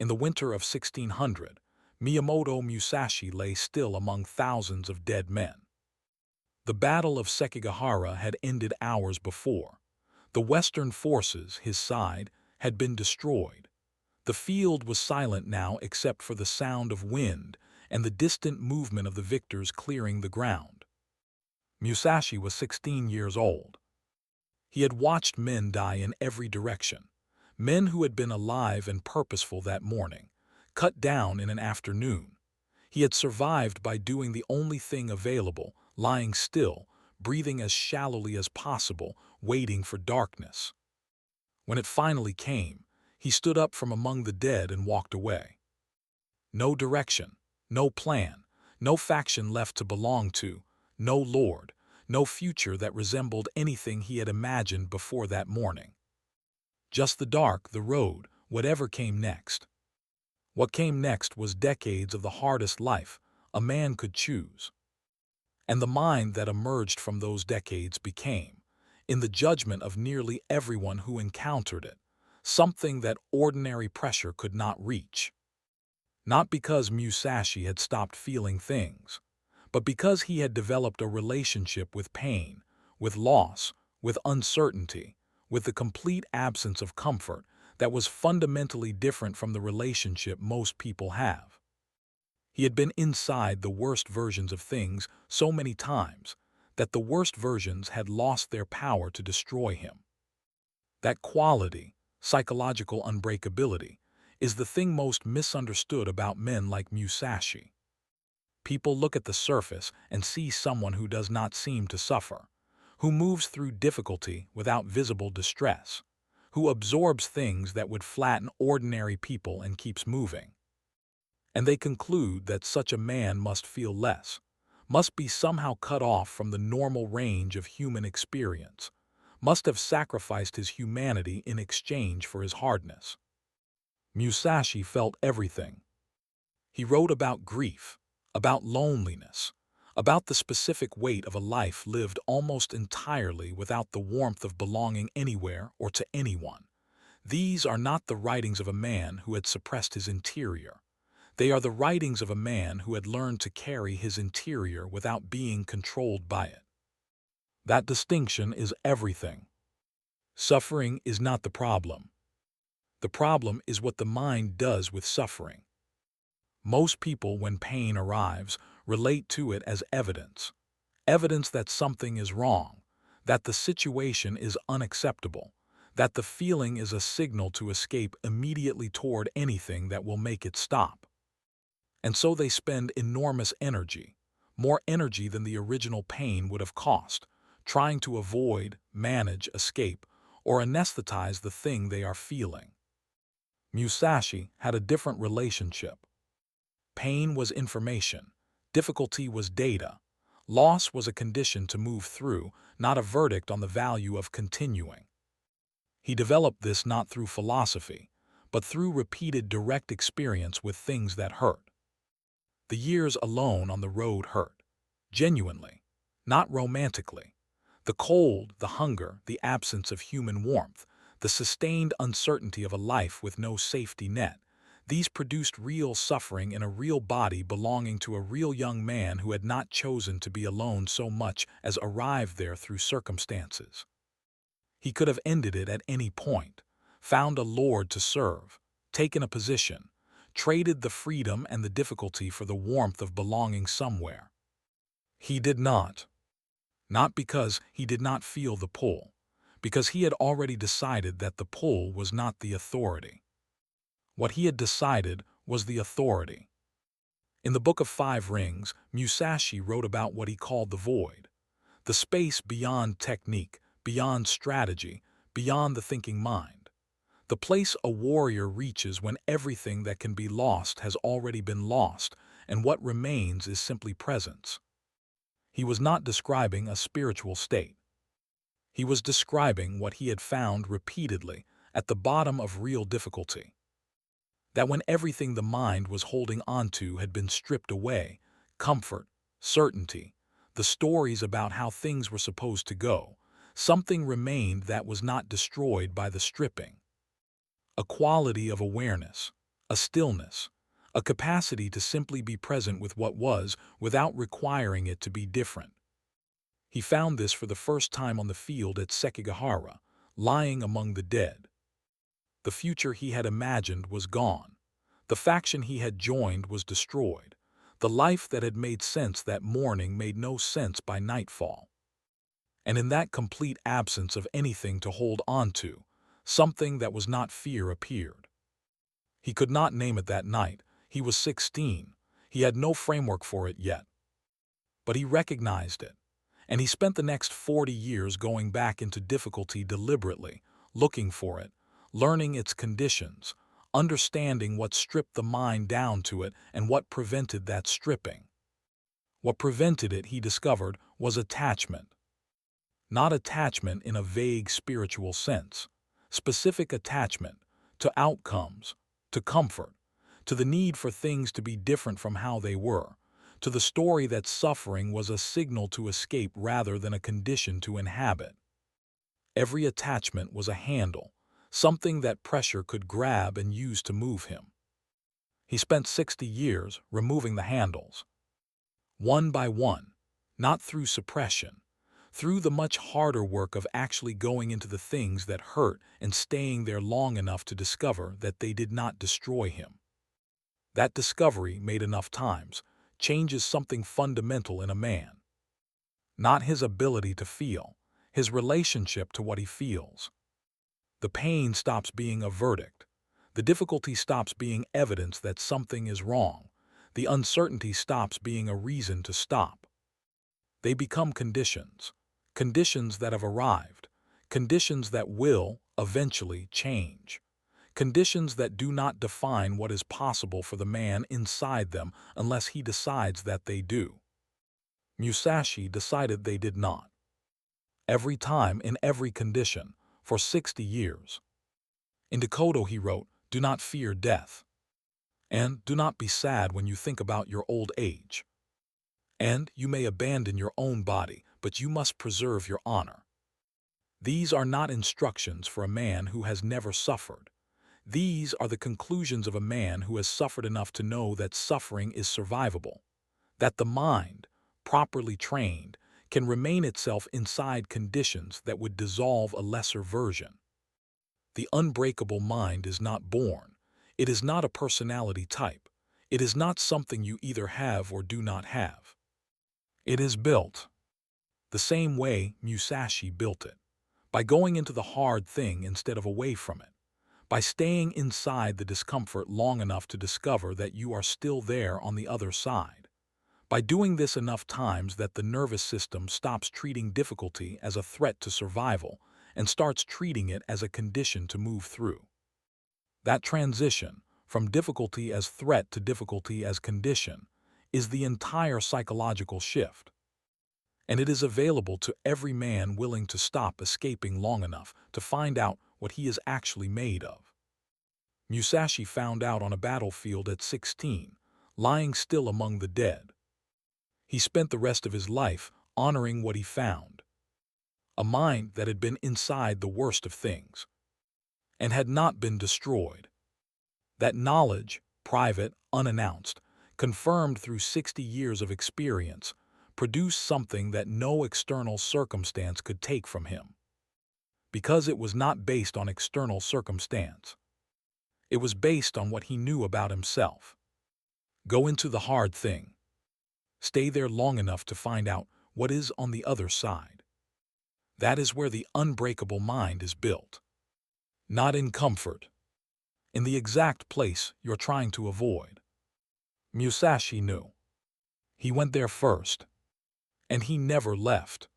In the winter of 1600, Miyamoto Musashi lay still among thousands of dead men. The Battle of Sekigahara had ended hours before. The Western forces, his side, had been destroyed. The field was silent now except for the sound of wind and the distant movement of the victors clearing the ground. Musashi was 16 years old. He had watched men die in every direction, men who had been alive and purposeful that morning, cut down in an afternoon. He had survived by doing the only thing available, lying still, breathing as shallowly as possible, waiting for darkness. When it finally came, he stood up from among the dead and walked away. No direction, no plan, no faction left to belong to, no lord, no future that resembled anything he had imagined before that morning. Just the dark, the road, whatever came next. What came next was decades of the hardest life a man could choose. And the mind that emerged from those decades became, in the judgment of nearly everyone who encountered it, something that ordinary pressure could not reach. Not because Musashi had stopped feeling things, but because he had developed a relationship with pain, with loss, with uncertainty, with the complete absence of comfort that was fundamentally different from the relationship most people have. He had been inside the worst versions of things so many times that the worst versions had lost their power to destroy him. That quality, psychological unbreakability, is the thing most misunderstood about men like Musashi. People look at the surface and see someone who does not seem to suffer, who moves through difficulty without visible distress, who absorbs things that would flatten ordinary people and keeps moving. And they conclude that such a man must feel less, must be somehow cut off from the normal range of human experience, must have sacrificed his humanity in exchange for his hardness. Musashi felt everything. He wrote about grief, about loneliness, about the specific weight of a life lived almost entirely without the warmth of belonging anywhere or to anyone. These are not the writings of a man who had suppressed his interior. They are the writings of a man who had learned to carry his interior without being controlled by it. That distinction is everything. Suffering is not the problem. The problem is what the mind does with suffering. Most people, when pain arrives, relate to it as evidence. Evidence that something is wrong, that the situation is unacceptable, that the feeling is a signal to escape immediately toward anything that will make it stop. And so they spend enormous energy, more energy than the original pain would have cost, trying to avoid, manage, escape, or anesthetize the thing they are feeling. Musashi had a different relationship. Pain was information, difficulty was data, loss was a condition to move through, not a verdict on the value of continuing. He developed this not through philosophy, but through repeated direct experience with things that hurt. The years alone on the road hurt, genuinely, not romantically. The cold, the hunger, the absence of human warmth, the sustained uncertainty of a life with no safety net, these produced real suffering in a real body belonging to a real young man who had not chosen to be alone so much as arrived there through circumstances. He could have ended it at any point, found a lord to serve, taken a position, traded the freedom and the difficulty for the warmth of belonging somewhere. He did not. Not because he did not feel the pull, because he had already decided that the pull was not the authority. What he had decided was the authority. In the Book of Five Rings, Musashi wrote about what he called the void, the space beyond technique, beyond strategy, beyond the thinking mind. The place a warrior reaches when everything that can be lost has already been lost, and what remains is simply presence. He was not describing a spiritual state. He was describing what he had found repeatedly at the bottom of real difficulty. That when everything the mind was holding onto had been stripped away, comfort, certainty, the stories about how things were supposed to go, something remained that was not destroyed by the stripping. A quality of awareness, a stillness, a capacity to simply be present with what was without requiring it to be different. He found this for the first time on the field at Sekigahara, lying among the dead. The future he had imagined was gone. The faction he had joined was destroyed. The life that had made sense that morning made no sense by nightfall. And in that complete absence of anything to hold on to, something that was not fear appeared. He could not name it that night. He was 16. He had no framework for it yet. But he recognized it. And he spent the next 40 years going back into difficulty deliberately, looking for it, learning its conditions, understanding what stripped the mind down to it and what prevented that stripping. What prevented it, he discovered, was attachment. Not attachment in a vague spiritual sense, specific attachment to outcomes, to comfort, to the need for things to be different from how they were, to the story that suffering was a signal to escape rather than a condition to inhabit. Every attachment was a handle, something that pressure could grab and use to move him. He spent 60 years removing the handles, one by one, not through suppression, through the much harder work of actually going into the things that hurt and staying there long enough to discover that they did not destroy him. That discovery, made enough times, changes something fundamental in a man. Not his ability to feel, his relationship to what he feels. The pain stops being a verdict. The difficulty stops being evidence that something is wrong. The uncertainty stops being a reason to stop. They become conditions, conditions that have arrived, conditions that will, eventually, change. Conditions that do not define what is possible for the man inside them unless he decides that they do. Musashi decided they did not. Every time, in every condition, for 60 years. In Dakota he wrote, "Do not fear death. And do not be sad when you think about your old age. And you may abandon your own body, but you must preserve your honor." These are not instructions for a man who has never suffered. These are the conclusions of a man who has suffered enough to know that suffering is survivable, that the mind, properly trained, can remain itself inside conditions that would dissolve a lesser version. The unbreakable mind is not born. It is not a personality type. It is not something you either have or do not have. It is built. The same way Musashi built it, by going into the hard thing instead of away from it. By staying inside the discomfort long enough to discover that you are still there on the other side. By doing this enough times that the nervous system stops treating difficulty as a threat to survival and starts treating it as a condition to move through. That transition, from difficulty as threat to difficulty as condition, is the entire psychological shift. And it is available to every man willing to stop escaping long enough to find out what he is actually made of. Musashi found out on a battlefield at 16, lying still among the dead. He spent the rest of his life honoring what he found. A mind that had been inside the worst of things, and had not been destroyed. That knowledge, private, unannounced, confirmed through 60 years of experience, produced something that no external circumstance could take from him. Because it was not based on external circumstance. It was based on what he knew about himself. Go into the hard thing. Stay there long enough to find out what is on the other side. That is where the unbreakable mind is built. Not in comfort. In the exact place you're trying to avoid. Musashi knew. He went there first. And he never left.